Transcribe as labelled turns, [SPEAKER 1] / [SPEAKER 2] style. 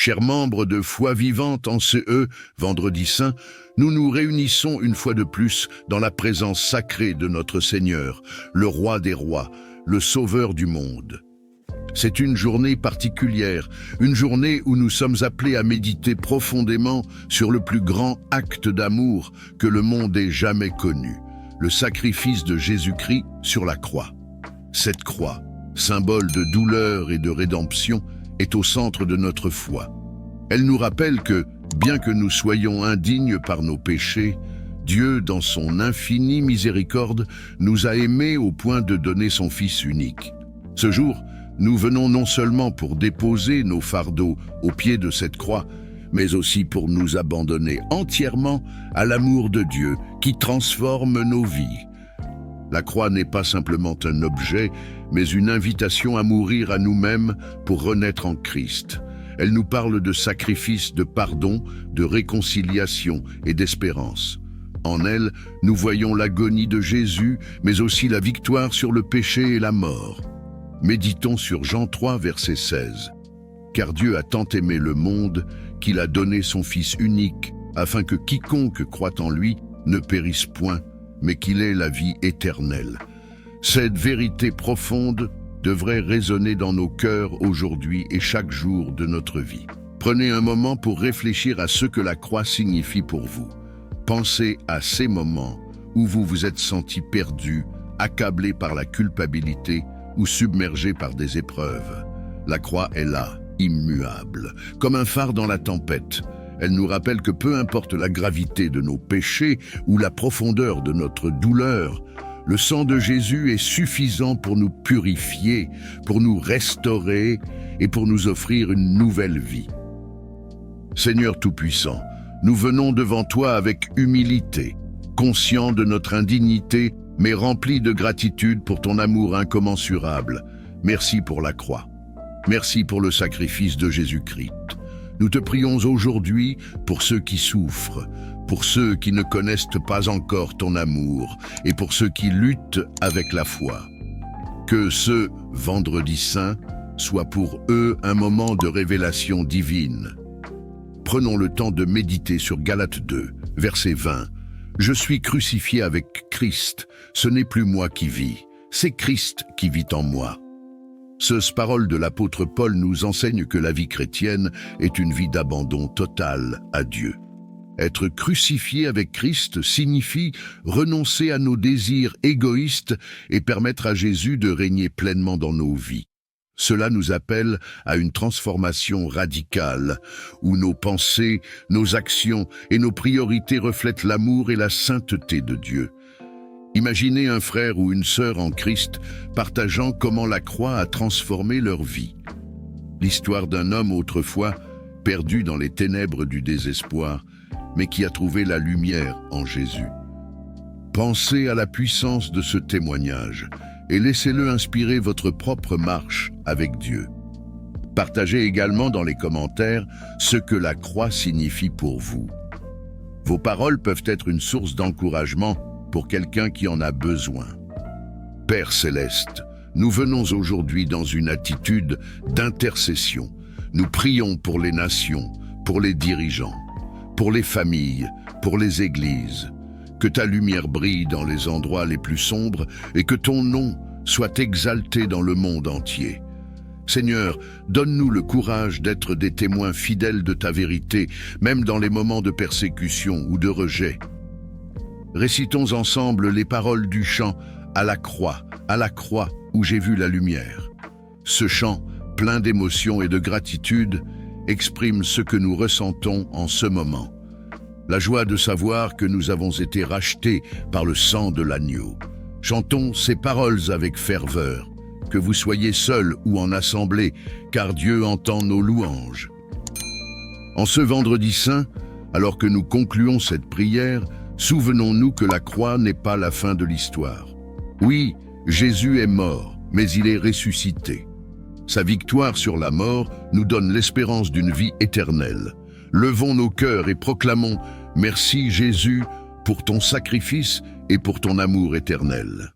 [SPEAKER 1] Chers membres de Foi Vivante en CE, Vendredi Saint, nous nous réunissons une fois de plus dans la présence sacrée de notre Seigneur, le Roi des rois, le Sauveur du monde. C'est une journée particulière, une journée où nous sommes appelés à méditer profondément sur le plus grand acte d'amour que le monde ait jamais connu, le sacrifice de Jésus-Christ sur la croix. Cette croix, symbole de douleur et de rédemption, est au centre de notre foi. Elle nous rappelle que, bien que nous soyons indignes par nos péchés, Dieu, dans son infinie miséricorde, nous a aimés au point de donner son Fils unique. Ce jour, nous venons non seulement pour déposer nos fardeaux au pied de cette croix, mais aussi pour nous abandonner entièrement à l'amour de Dieu qui transforme nos vies. La croix n'est pas simplement un objet, mais une invitation à mourir à nous-mêmes pour renaître en Christ. Elle nous parle de sacrifice, de pardon, de réconciliation et d'espérance. En elle, nous voyons l'agonie de Jésus, mais aussi la victoire sur le péché et la mort. Méditons sur Jean 3, verset 16. « Car Dieu a tant aimé le monde qu'il a donné son Fils unique, afin que quiconque croit en lui ne périsse point, mais qu'il ait la vie éternelle. » Cette vérité profonde devrait résonner dans nos cœurs aujourd'hui et chaque jour de notre vie. Prenez un moment pour réfléchir à ce que la croix signifie pour vous. Pensez à ces moments où vous vous êtes senti perdu, accablé par la culpabilité ou submergé par des épreuves. La croix est là, immuable, comme un phare dans la tempête. Elle nous rappelle que peu importe la gravité de nos péchés ou la profondeur de notre douleur, le sang de Jésus est suffisant pour nous purifier, pour nous restaurer et pour nous offrir une nouvelle vie. Seigneur Tout-Puissant, nous venons devant toi avec humilité, conscients de notre indignité, mais remplis de gratitude pour ton amour incommensurable. Merci pour la croix. Merci pour le sacrifice de Jésus-Christ. Nous te prions aujourd'hui pour ceux qui souffrent, pour ceux qui ne connaissent pas encore ton amour et pour ceux qui luttent avec la foi. Que ce Vendredi Saint soit pour eux un moment de révélation divine. Prenons le temps de méditer sur Galates 2, verset 20. « Je suis crucifié avec Christ, ce n'est plus moi qui vis, c'est Christ qui vit en moi. » Cette parole de l'apôtre Paul nous enseigne que la vie chrétienne est une vie d'abandon total à Dieu. Être crucifié avec Christ signifie renoncer à nos désirs égoïstes et permettre à Jésus de régner pleinement dans nos vies. Cela nous appelle à une transformation radicale, où nos pensées, nos actions et nos priorités reflètent l'amour et la sainteté de Dieu. Imaginez un frère ou une sœur en Christ partageant comment la croix a transformé leur vie. L'histoire d'un homme autrefois perdu dans les ténèbres du désespoir, mais qui a trouvé la lumière en Jésus. Pensez à la puissance de ce témoignage et laissez-le inspirer votre propre marche avec Dieu. Partagez également dans les commentaires ce que la croix signifie pour vous. Vos paroles peuvent être une source d'encouragement pour quelqu'un qui en a besoin. Père Céleste, nous venons aujourd'hui dans une attitude d'intercession. Nous prions pour les nations, pour les dirigeants, pour les familles, pour les églises. Que ta lumière brille dans les endroits les plus sombres et que ton nom soit exalté dans le monde entier. Seigneur, donne-nous le courage d'être des témoins fidèles de ta vérité, même dans les moments de persécution ou de rejet. Récitons ensemble les paroles du chant « À la croix où j'ai vu la lumière ». Ce chant, plein d'émotion et de gratitude, exprime ce que nous ressentons en ce moment. La joie de savoir que nous avons été rachetés par le sang de l'agneau. Chantons ces paroles avec ferveur, que vous soyez seuls ou en assemblée, car Dieu entend nos louanges. En ce Vendredi Saint, alors que nous concluons cette prière, souvenons-nous que la croix n'est pas la fin de l'histoire. Oui, Jésus est mort, mais il est ressuscité. Sa victoire sur la mort nous donne l'espérance d'une vie éternelle. Levons nos cœurs et proclamons « Merci Jésus pour ton sacrifice et pour ton amour éternel ».